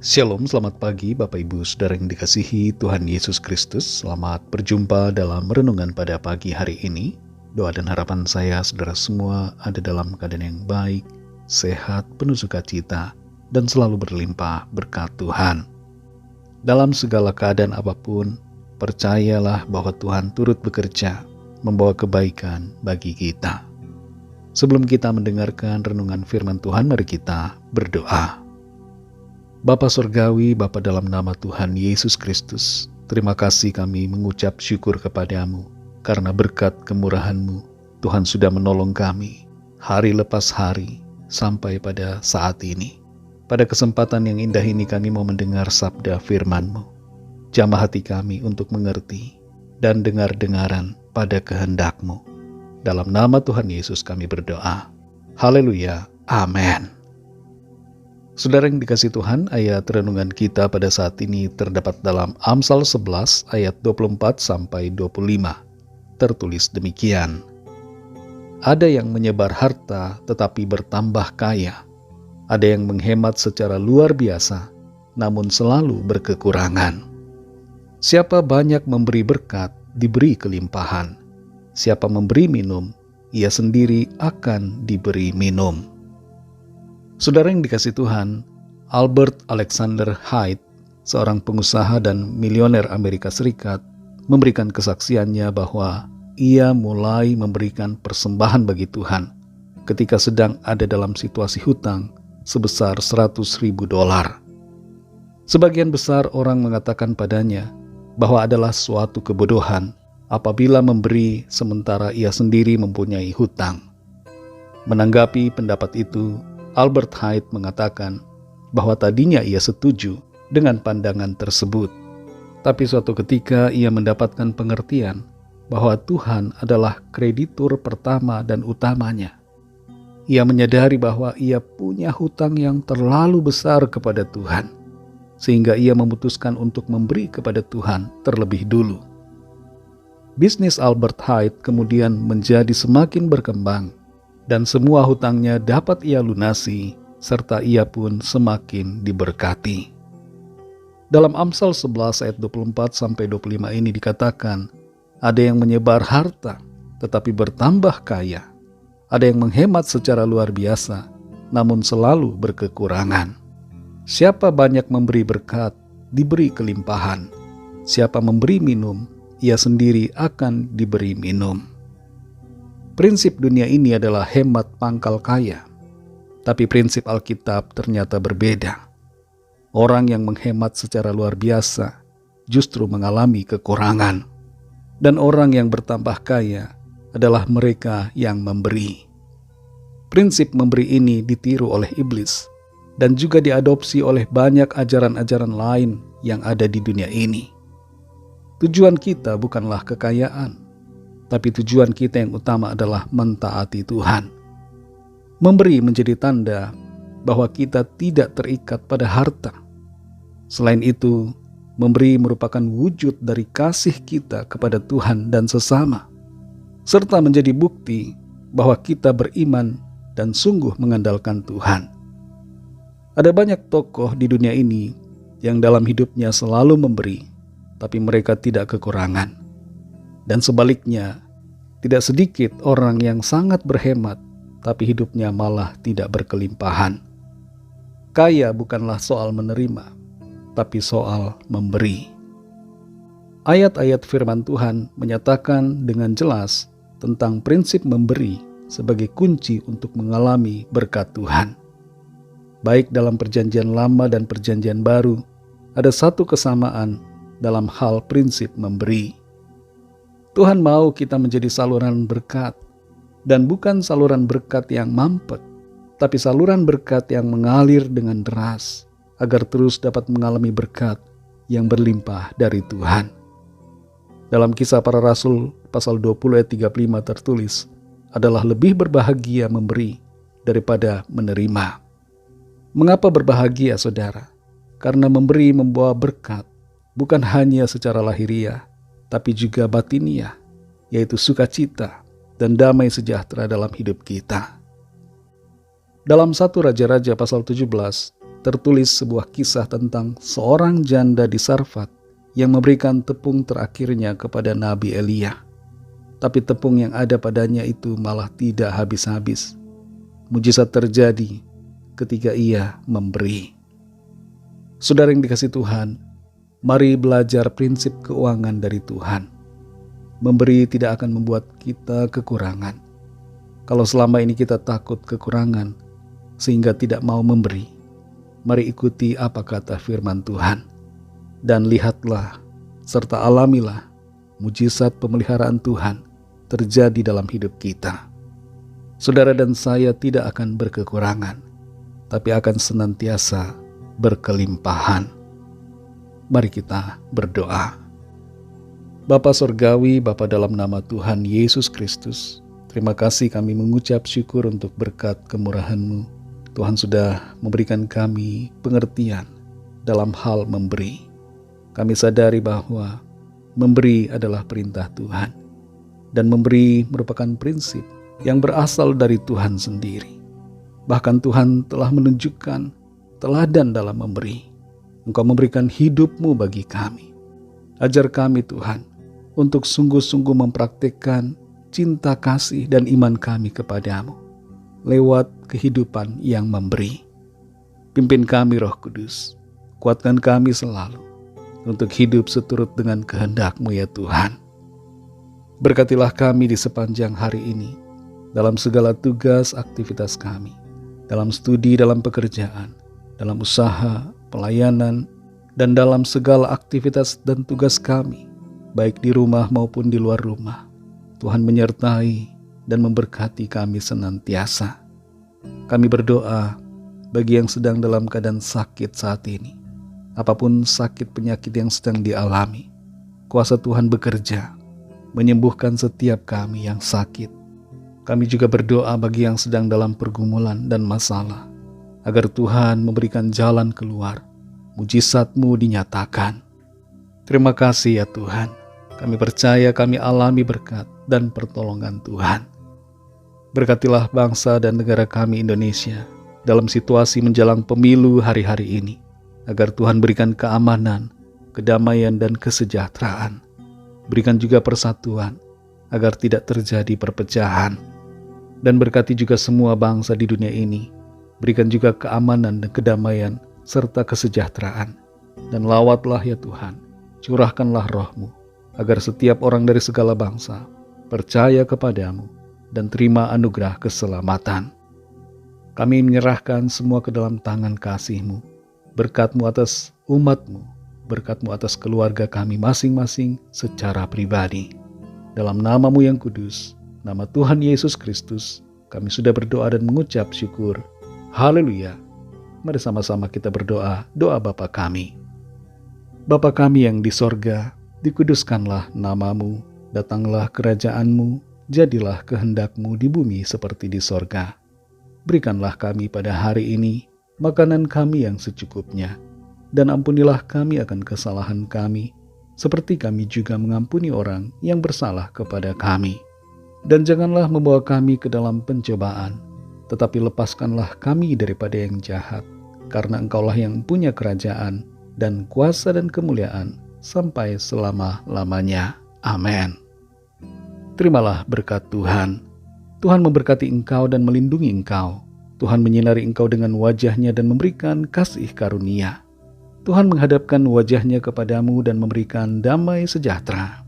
Shalom, selamat pagi Bapak Ibu Saudara yang dikasihi Tuhan Yesus Kristus. Selamat berjumpa dalam renungan pada pagi hari ini. Doa dan harapan saya saudara semua ada dalam keadaan yang baik, sehat, penuh sukacita, dan selalu berlimpah berkat Tuhan. Dalam segala keadaan apapun, percayalah bahwa Tuhan turut bekerja, membawa kebaikan bagi kita. Sebelum kita mendengarkan renungan firman Tuhan, mari kita berdoa. Bapa Surgawi, Bapa dalam nama Tuhan Yesus Kristus, terima kasih kami mengucap syukur kepadamu, karena berkat kemurahan-Mu, Tuhan sudah menolong kami, hari lepas hari, sampai pada saat ini. Pada kesempatan yang indah ini kami mau mendengar sabda firman-Mu. Jamah hati kami untuk mengerti, dan dengar-dengaran pada kehendak-Mu. Dalam nama Tuhan Yesus kami berdoa. Haleluya, amin. Saudara yang dikasih Tuhan, ayat renungan kita pada saat ini terdapat dalam Amsal 11 ayat 24-25. Tertulis demikian. Ada yang menyebar harta tetapi bertambah kaya. Ada yang menghemat secara luar biasa, namun selalu berkekurangan. Siapa banyak memberi berkat, diberi kelimpahan. Siapa memberi minum, ia sendiri akan diberi minum. Saudara yang dikasih Tuhan, Albert Alexander Hyde, seorang pengusaha dan milioner Amerika Serikat, memberikan kesaksiannya bahwa ia mulai memberikan persembahan bagi Tuhan ketika sedang ada dalam situasi hutang sebesar $100.000. Sebagian besar orang mengatakan padanya bahwa adalah suatu kebodohan apabila memberi sementara ia sendiri mempunyai hutang. Menanggapi pendapat itu, Albert Hyde mengatakan bahwa tadinya ia setuju dengan pandangan tersebut. Tapi suatu ketika ia mendapatkan pengertian bahwa Tuhan adalah kreditur pertama dan utamanya. Ia menyadari bahwa ia punya hutang yang terlalu besar kepada Tuhan, sehingga ia memutuskan untuk memberi kepada Tuhan terlebih dulu. Bisnis Albert Hyde kemudian menjadi semakin berkembang, dan semua hutangnya dapat ia lunasi, serta ia pun semakin diberkati. Dalam Amsal 11 ayat 24-25 ini dikatakan, ada yang menyebar harta, tetapi bertambah kaya. Ada yang menghemat secara luar biasa, namun selalu berkekurangan. Siapa banyak memberi berkat, diberi kelimpahan. Siapa memberi minum, ia sendiri akan diberi minum. Prinsip dunia ini adalah hemat pangkal kaya, tapi prinsip Alkitab ternyata berbeda. Orang yang menghemat secara luar biasa justru mengalami kekurangan, dan orang yang bertambah kaya adalah mereka yang memberi. Prinsip memberi ini ditiru oleh iblis dan juga diadopsi oleh banyak ajaran-ajaran lain yang ada di dunia ini. Tujuan kita bukanlah kekayaan, tapi tujuan kita yang utama adalah mentaati Tuhan. Memberi menjadi tanda bahwa kita tidak terikat pada harta. Selain itu, memberi merupakan wujud dari kasih kita kepada Tuhan dan sesama, serta menjadi bukti bahwa kita beriman dan sungguh mengandalkan Tuhan. Ada banyak tokoh di dunia ini yang dalam hidupnya selalu memberi, tapi mereka tidak kekurangan. Dan sebaliknya, tidak sedikit orang yang sangat berhemat, tapi hidupnya malah tidak berkelimpahan. Kaya bukanlah soal menerima, tapi soal memberi. Ayat-ayat firman Tuhan menyatakan dengan jelas tentang prinsip memberi sebagai kunci untuk mengalami berkat Tuhan. Baik dalam perjanjian lama dan perjanjian baru, ada satu kesamaan dalam hal prinsip memberi. Tuhan mau kita menjadi saluran berkat, dan bukan saluran berkat yang mampet, tapi saluran berkat yang mengalir dengan deras, agar terus dapat mengalami berkat yang berlimpah dari Tuhan. Dalam Kisah Para Rasul pasal 20 ayat 35 tertulis, adalah lebih berbahagia memberi daripada menerima. Mengapa berbahagia, saudara? Karena memberi membawa berkat, bukan hanya secara lahiriah, tapi juga batiniah, yaitu sukacita dan damai sejahtera dalam hidup kita. Dalam 1 Raja-Raja pasal 17, tertulis sebuah kisah tentang seorang janda di Sarfat yang memberikan tepung terakhirnya kepada Nabi Elia. Tapi tepung yang ada padanya itu malah tidak habis-habis. Mujizat terjadi ketika ia memberi. Saudara yang dikasihi Tuhan, mari belajar prinsip keuangan dari Tuhan. Memberi tidak akan membuat kita kekurangan. Kalau selama ini kita takut kekurangan sehingga tidak mau memberi, mari ikuti apa kata firman Tuhan. Dan lihatlah serta alamilah mujizat pemeliharaan Tuhan terjadi dalam hidup kita. Saudara dan saya tidak akan berkekurangan, tapi akan senantiasa berkelimpahan. Mari kita berdoa. Bapa Surgawi, Bapa dalam nama Tuhan Yesus Kristus, terima kasih kami mengucap syukur untuk berkat kemurahan-Mu. Tuhan sudah memberikan kami pengertian dalam hal memberi. Kami sadari bahwa memberi adalah perintah Tuhan, dan memberi merupakan prinsip yang berasal dari Tuhan sendiri. Bahkan Tuhan telah menunjukkan teladan dalam memberi. Engkau memberikan hidup-Mu bagi kami. Ajar kami Tuhan untuk sungguh-sungguh mempraktikkan cinta kasih dan iman kami kepadamu lewat kehidupan yang memberi. Pimpin kami Roh Kudus, kuatkan kami selalu untuk hidup seturut dengan kehendak-Mu ya Tuhan. Berkatilah kami di sepanjang hari ini, dalam segala tugas aktivitas kami, dalam studi, dalam pekerjaan, dalam usaha, pelayanan, dan dalam segala aktivitas dan tugas kami, baik di rumah maupun di luar rumah. Tuhan menyertai dan memberkati kami senantiasa. Kami berdoa bagi yang sedang dalam keadaan sakit saat ini. Apapun sakit penyakit yang sedang dialami, kuasa Tuhan bekerja, menyembuhkan setiap kami yang sakit. Kami juga berdoa bagi yang sedang dalam pergumulan dan masalah, agar Tuhan memberikan jalan keluar, mujizat-Mu dinyatakan. Terima kasih ya Tuhan, kami percaya kami alami berkat dan pertolongan Tuhan. Berkatilah bangsa dan negara kami Indonesia dalam situasi menjelang pemilu hari-hari ini, agar Tuhan berikan keamanan, kedamaian dan kesejahteraan. Berikan juga persatuan, agar tidak terjadi perpecahan. Dan berkati juga semua bangsa di dunia ini. Berikan juga keamanan dan kedamaian, serta kesejahteraan. Dan lawatlah ya Tuhan, curahkanlah Roh-Mu, agar setiap orang dari segala bangsa percaya kepadamu dan terima anugerah keselamatan. Kami menyerahkan semua ke dalam tangan kasih-Mu. Berkat-Mu atas umat-Mu, berkat-Mu atas keluarga kami masing-masing secara pribadi. Dalam nama-Mu yang kudus, nama Tuhan Yesus Kristus, kami sudah berdoa dan mengucap syukur. Haleluya. Mari sama-sama kita berdoa, doa Bapa kami. Bapa kami yang di sorga, dikuduskanlah nama-Mu, datanglah kerajaan-Mu, jadilah kehendak-Mu di bumi seperti di sorga. Berikanlah kami pada hari ini makanan kami yang secukupnya, dan ampunilah kami akan kesalahan kami, seperti kami juga mengampuni orang yang bersalah kepada kami. Dan janganlah membawa kami ke dalam pencobaan, tetapi lepaskanlah kami daripada yang jahat, karena Engkaulah yang punya kerajaan, dan kuasa dan kemuliaan, sampai selama-lamanya. Amin. Terimalah berkat Tuhan. Tuhan memberkati engkau dan melindungi engkau. Tuhan menyinari engkau dengan wajah-Nya dan memberikan kasih karunia. Tuhan menghadapkan wajah-Nya kepadamu dan memberikan damai sejahtera.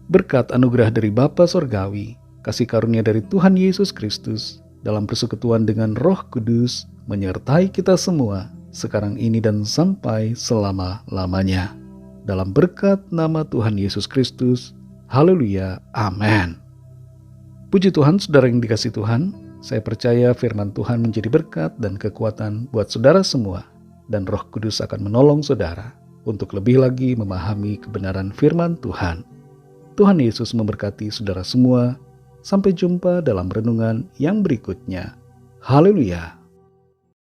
Berkat anugerah dari Bapa Surgawi, kasih karunia dari Tuhan Yesus Kristus, dalam persekutuan dengan Roh Kudus, menyertai kita semua, sekarang ini dan sampai selama-lamanya. Dalam berkat nama Tuhan Yesus Kristus, haleluya, amin. Puji Tuhan, saudara yang dikasihi Tuhan, saya percaya firman Tuhan menjadi berkat dan kekuatan buat saudara semua, dan Roh Kudus akan menolong saudara untuk lebih lagi memahami kebenaran firman Tuhan. Tuhan Yesus memberkati saudara semua. Sampai jumpa dalam renungan yang berikutnya. Haleluya.